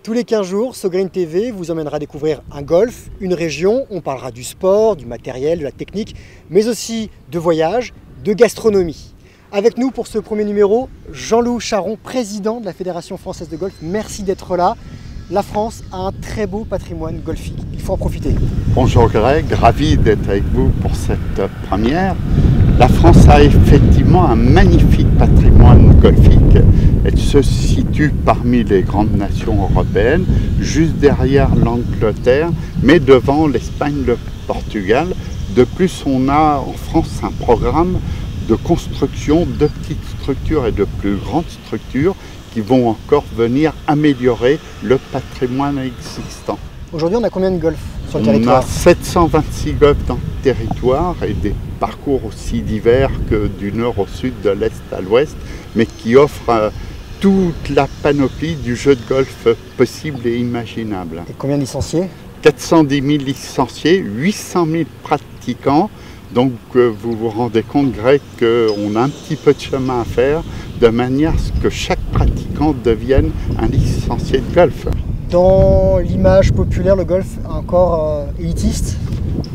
Tous les 15 jours, Sogreen TV vous emmènera découvrir un golf, une région. On parlera du sport, du matériel, de la technique, mais aussi de voyage, de gastronomie. Avec nous pour ce premier numéro, Jean-Loup Charon, président de la Fédération française de golf. Merci d'être là. La France a un très beau patrimoine golfique. Il faut en profiter. Bonjour Greg, ravi d'être avec vous pour cette première. La France a effectivement un magnifique patrimoine golfique. Elle se situe parmi les grandes nations européennes, juste derrière l'Angleterre, mais devant l'Espagne, le Portugal. De plus, on a en France un programme de construction de petites structures et de plus grandes structures qui vont encore venir améliorer le patrimoine existant. Aujourd'hui, on a combien de golf sur le territoire? On a 726 golfs dans le territoire et des parcours aussi divers que du nord au sud, de l'est à l'ouest, mais qui offrent toute la panoplie du jeu de golf possible et imaginable. Et combien de licenciés? 410 000 licenciés, 800 000 pratiquants. Donc vous vous rendez compte, Greg, qu'on a un petit peu de chemin à faire de manière à ce que chaque pratiquant devienne un licencié de golf. Dans l'image populaire, le golf est encore élitiste?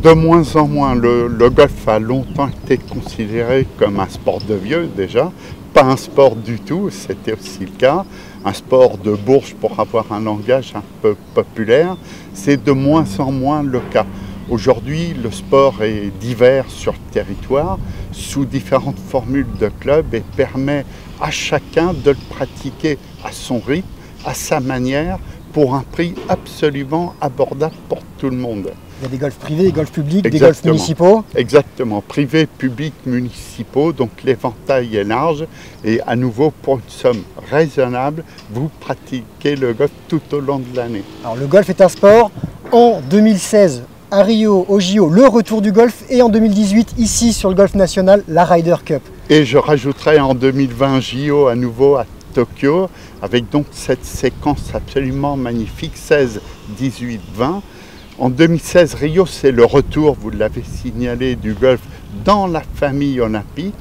De moins en moins. Le golf a longtemps été considéré comme un sport de vieux déjà, pas un sport du tout, c'était aussi le cas. Un sport de bourge pour avoir un langage un peu populaire, c'est de moins en moins le cas. Aujourd'hui, le sport est divers sur le territoire, sous différentes formules de club et permet à chacun de le pratiquer à son rythme, à sa manière, pour un prix absolument abordable pour tout le monde. Il y a des golfs privés, des golfs publics, Exactement. Des golfs municipaux. Exactement, privés, publics, municipaux, donc l'éventail est large et à nouveau pour une somme raisonnable, vous pratiquez le golf tout au long de l'année. Alors le golf est un sport. En 2016, à Rio, au JO, le retour du golf, et en 2018, ici sur le golf national, la Ryder Cup. Et je rajouterai en 2020 JO à nouveau à Tokyo, avec donc cette séquence absolument magnifique, 16, 18, 20. En 2016, Rio, c'est le retour, vous l'avez signalé, du golf dans la famille olympique.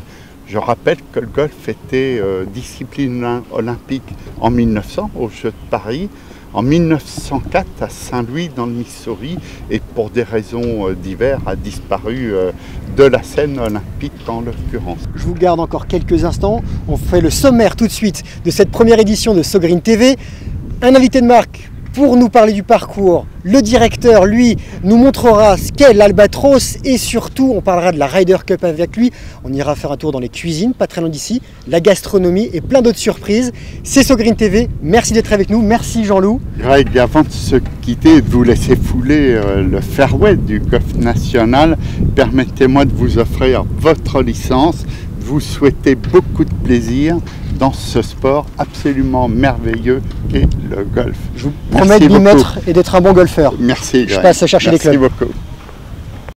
Je rappelle que le golf était discipline olympique en 1900 aux Jeux de Paris, en 1904 à Saint-Louis dans le Missouri et pour des raisons diverses a disparu de la scène olympique en l'occurrence. Je vous garde encore quelques instants. On fait le sommaire tout de suite de cette première édition de Sogreen TV. Un invité de marque pour nous parler du parcours. Le directeur, lui, nous montrera ce qu'est l'Albatros et surtout, on parlera de la Ryder Cup avec lui. On ira faire un tour dans les cuisines, pas très loin d'ici, la gastronomie et plein d'autres surprises. C'est Sogreen TV. Merci d'être avec nous. Merci Jean-Loup. Greg, avant de se quitter et de vous laisser fouler le fairway du golf national, permettez-moi de vous offrir votre licence. Vous souhaitez beaucoup de plaisir dans ce sport absolument merveilleux qu'est le golf. Je vous promets de m'y mettre et d'être un bon golfeur. Merci Greg. Je passe chercher les clubs. Merci beaucoup.